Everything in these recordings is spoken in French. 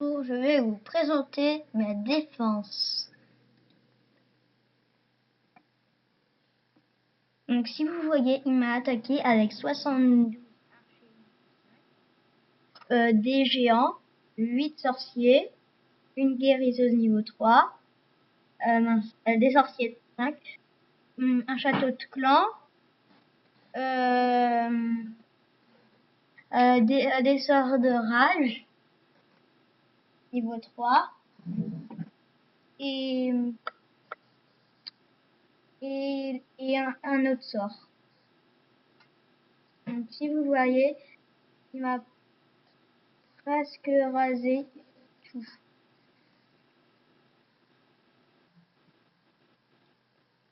Je vais vous présenter ma défense. Donc si vous voyez, il m'a attaqué avec 72 des géants, 8 sorciers, une guérisseuse niveau 3, des sorciers 5, un château de clan, des sorts de rage niveau 3 et un autre sort. Donc si vous voyez, il m'a presque rasé tout.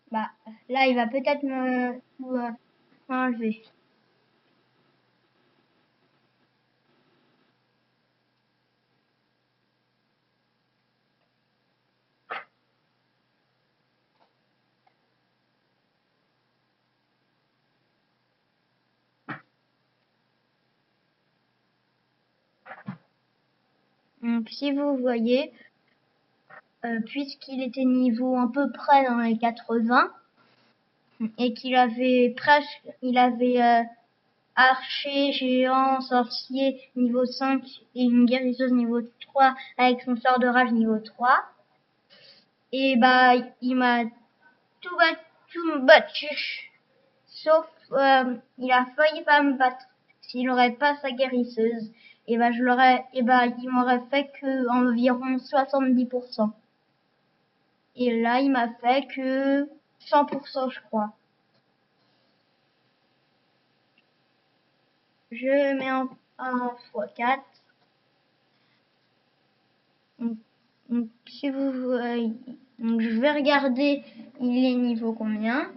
Bah là il va peut-être m'enlever. Donc si vous voyez, puisqu'il était niveau à peu près dans les 80 et qu'il avait archer, géant, sorcier niveau 5 et une guérisseuse niveau 3 avec son sort de rage niveau 3, et bah il m'a tout battu, sauf il a failli pas me battre s'il n'aurait pas sa guérisseuse, et bah il m'aurait fait que environ 70%. Et là, il m'a fait que 100%, je crois. Je mets en x4. Donc, si vous voyez, donc je vais regarder, il est niveau combien.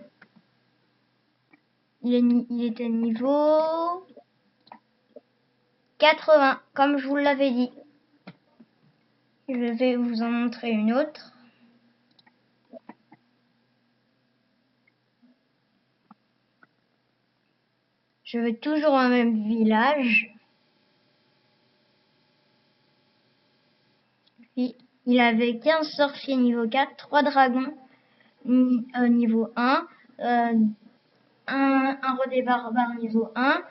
Il était niveau 80, comme je vous l'avais dit. Je vais vous en montrer une autre. Je vais toujours au même village. Puis, il avait 15 sorciers niveau 4, 3 dragons niveau 1, un rodé barbare niveau 1,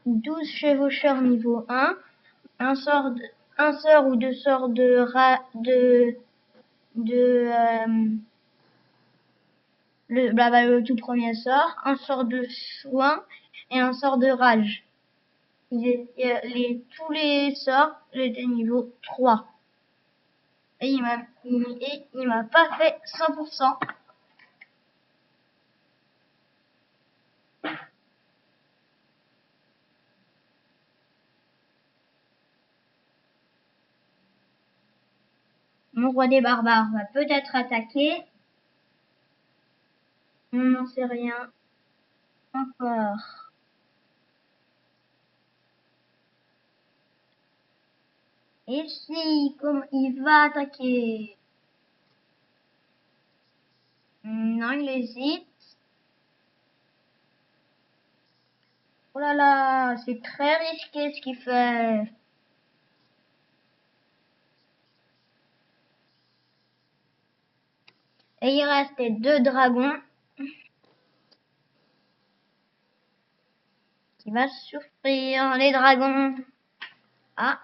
12 chevaucheurs niveau 1, un sort ou deux sorts le tout premier sort, un sort de soin et un sort de rage. Tous les sorts étaient niveau 3. Et il m'a pas fait 100%. Mon roi des barbares va peut-être attaquer. On n'en sait rien encore. Et si, comme il va attaquer? Non, il hésite. Oh là là, c'est très risqué ce qu'il fait. Et il restait 2 dragons. Qui va souffrir, les dragons. Ah.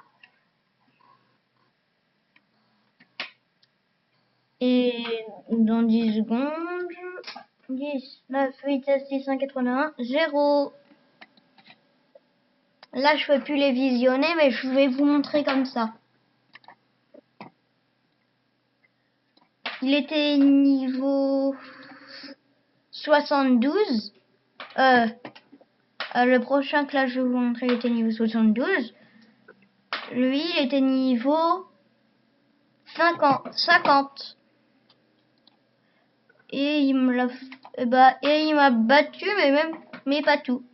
Et dans 10 secondes, 10, 9, 8, 7, 6, 5, 81, 0. Là, je peux plus les visionner, mais je vais vous montrer comme ça. Il était niveau 72. Le prochain que là, je vais vous montrer, il était niveau 72. Lui, il était niveau 50. Et il m'a battu, mais pas tout.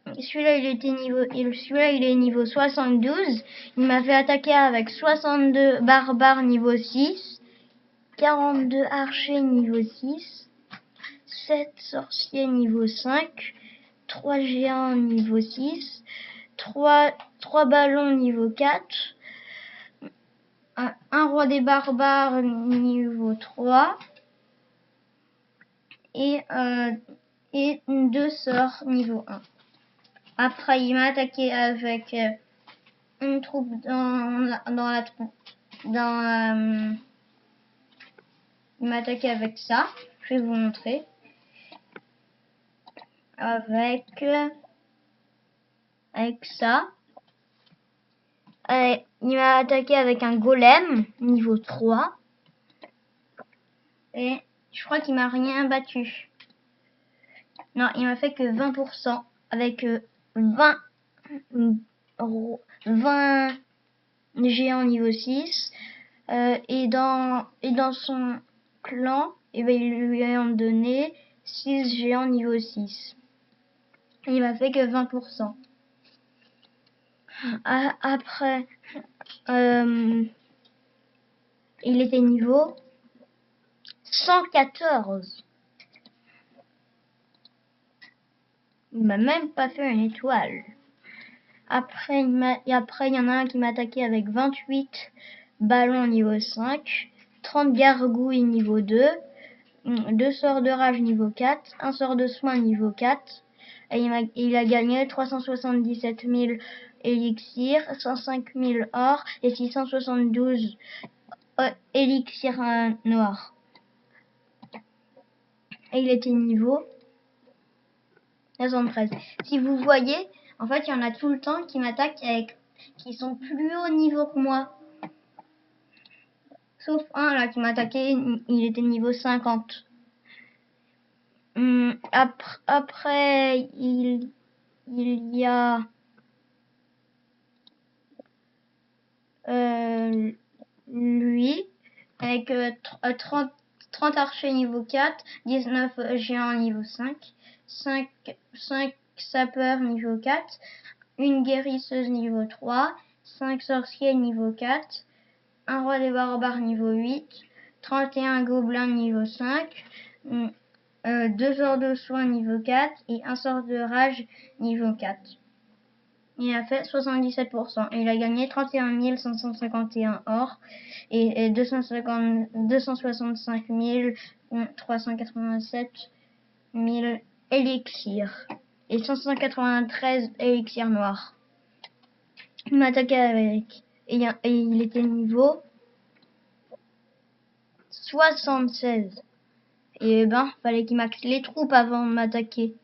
Celui-là, il est niveau 72. Il m'a fait attaquer avec 62 barbares niveau 6, 42 archers niveau 6, 7 sorciers niveau 5, 3 géants niveau 6, 3 ballons niveau 4, un roi des barbares niveau 3 et 2 sorts niveau 1. Après, il m'a attaqué avec une troupe il m'a attaqué avec ça. Je vais vous montrer. Avec ça. Il m'a attaqué avec un golem niveau 3. Et je crois qu'il m'a rien battu. Non, il m'a fait que 20% avec 20 géants niveau 6. Et dans son clan, et ben, ils lui ont donné 6 géants niveau 6. Il m'a fait que 20%. Après, il était niveau 114. Il m'a même pas fait une étoile. Après, il y en a un qui m'a attaqué avec 28 ballons niveau 5, 30 gargouilles niveau 2, 2 sorts de rage niveau 4, un sort de soin niveau 4. Et il a gagné 377 000 élixirs, 105 000 or et 672 élixirs noirs. Et il était niveau 73. Si vous voyez, en fait, il y en a tout le temps qui m'attaquent qui sont plus haut niveau que moi. Sauf un là qui m'a attaqué, il était niveau 50. Après, il y a lui avec 30 archers niveau 4, 19 géants niveau 5, 5 sapeurs niveau 4, une guérisseuse niveau 3, 5 sorciers niveau 4, un roi des barbares niveau 8, 31 gobelins niveau 5, 2 sorts de soin niveau 4 et un sort de rage niveau 4. Il a fait 77%. Et il a gagné 31 551 or et 265 387 000 élixirs et 593 élixirs noirs. Il m'a attaqué avec et il était niveau 76. Et ben, fallait qu'il maxe les troupes avant de m'attaquer.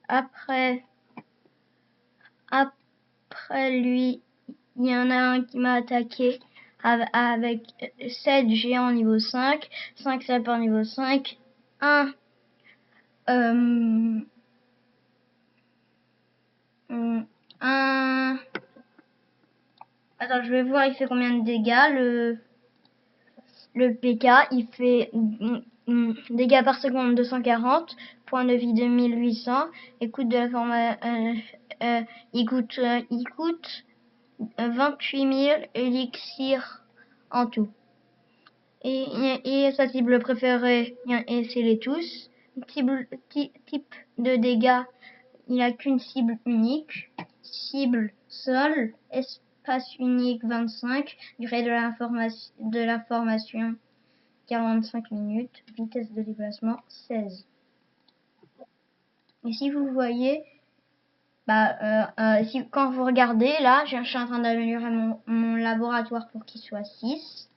Après lui, il y en a un qui m'a attaqué avec 7 géants niveau 5, 5 sapeurs niveau 5, un attends, je vais voir il fait combien de dégâts le PK. Il fait dégâts par seconde 240, points de vie 2800, et coûte de la il coûte 28 000 élixirs en tout. Et sa cible préférée, c'est les tous. Type de dégâts, il n'a qu'une cible unique. Cible sol, espace unique 25, durée de la formation 45 minutes, vitesse de déplacement 16. Et si vous voyez, quand vous regardez là, je suis en train d'améliorer mon laboratoire pour qu'il soit 6.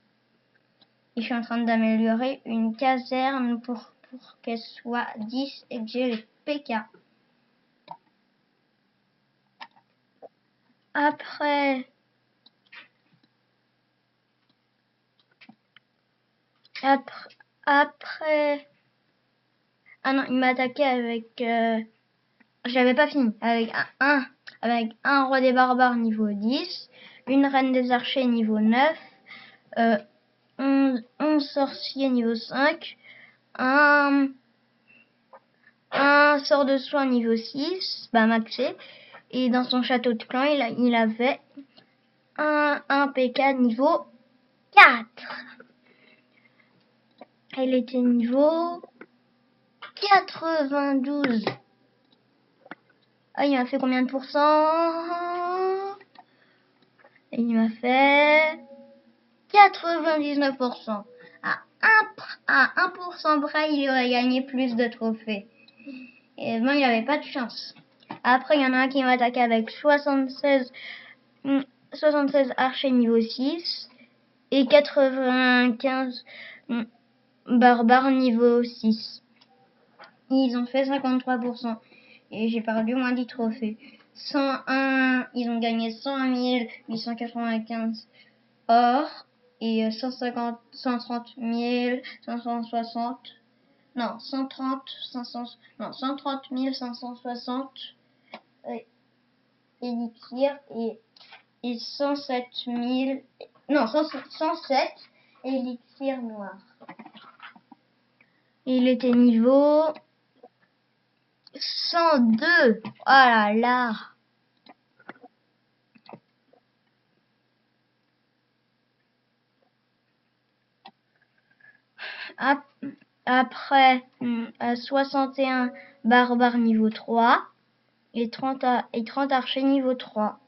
Et je suis en train d'améliorer une caserne pour qu'elle soit 10 et que j'ai les PK. Après, ah non, il m'a attaqué avec, j'avais pas fini, avec un roi des barbares niveau 10, une reine des archers niveau 9, 11 sorciers niveau 5, un sort de soin niveau 6, maxé, et dans son château de clan, il avait un PK niveau 4. Elle était niveau 92. Ah, il m'a fait combien de pourcents? Et il m'a fait 99%. À 1% près, il aurait gagné plus de trophées. Et bon, il n'avait pas de chance. Après, il y en a un qui m'a attaqué avec 76 archers niveau 6 et 95 barbares niveau 6. Ils ont fait 53%. Et j'ai perdu moins 10 trophées. 101, ils ont gagné 101 895 or et 130 560 non 130 560 élixirs et 107 000 non 107 élixirs noirs. Il était niveau 102. Oh là là. Après 61 barbares niveau 3 et 30 archers niveau 3.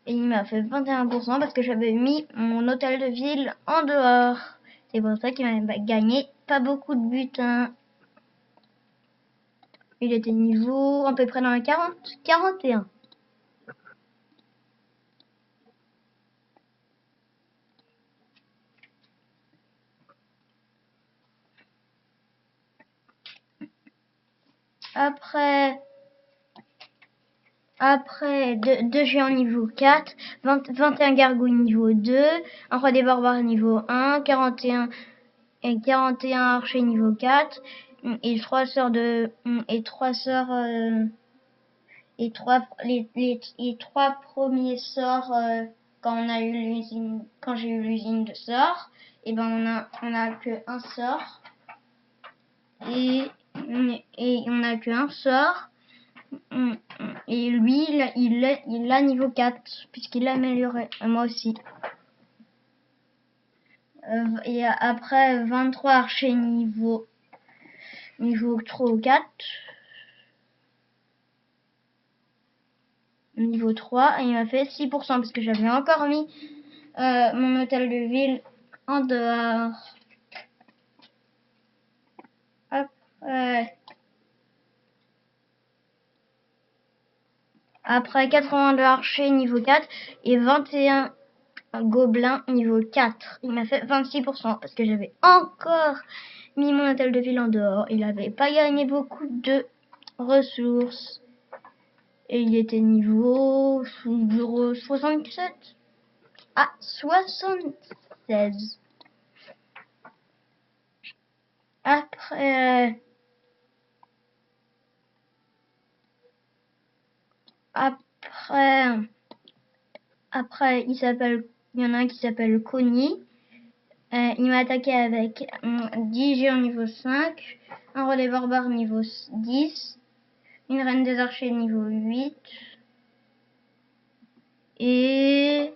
Et il m'a fait 21% parce que j'avais mis mon hôtel de ville en dehors. C'est pour ça qu'il m'a gagné pas beaucoup de butin. Il était niveau à peu près dans les 41. Après 2 géants niveau 4, 21 gargouilles niveau 2, un roi des barbares niveau 1, 41 archers niveau 4, et 3 sœurs les 3 premiers sorts quand j'ai eu l'usine de sorts, et ben on a que un sort et on a que un sort. Et lui, il a niveau 4, puisqu'il l'a amélioré. Moi aussi. Et après, 23 archers niveau 3 ou 4. Niveau 3. Et il m'a fait 6%, parce que j'avais encore mis mon hôtel de ville en dehors. Après 82 archers niveau 4 et 21 gobelins niveau 4. Il m'a fait 26% parce que j'avais encore mis mon hôtel de ville en dehors. Il n'avait pas gagné beaucoup de ressources. Et il était niveau 67 à 76. Après, il y en a un qui s'appelle Connie. Il m'a attaqué avec 10 géants niveau 5, un relais barbare niveau 10, une reine des archers niveau 8 et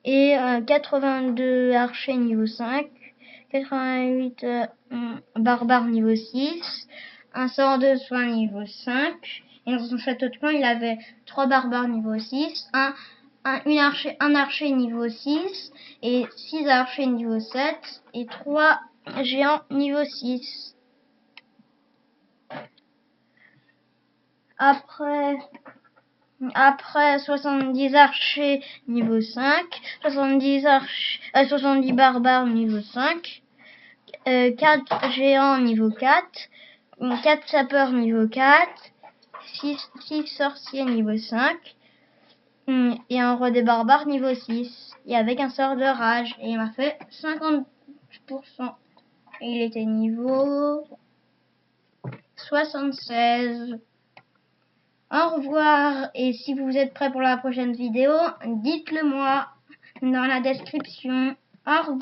82 archers niveau 5, 88 barbares niveau 6, un sort de soin niveau 5. Et dans son château de camp, il avait 3 barbares niveau 6, un archer niveau 6 et 6 archers niveau 7 et 3 géants niveau 6. Après 70 archers niveau 5, 70 barbares niveau 5, 4 géants niveau 4, 4 sapeurs niveau 4, 6 sorciers niveau 5, et un roi des barbares niveau 6, et avec un sort de rage. Et il m'a fait 50%. Et il était niveau 76. Au revoir, et si vous êtes prêts pour la prochaine vidéo, dites-le moi dans la description. Au revoir.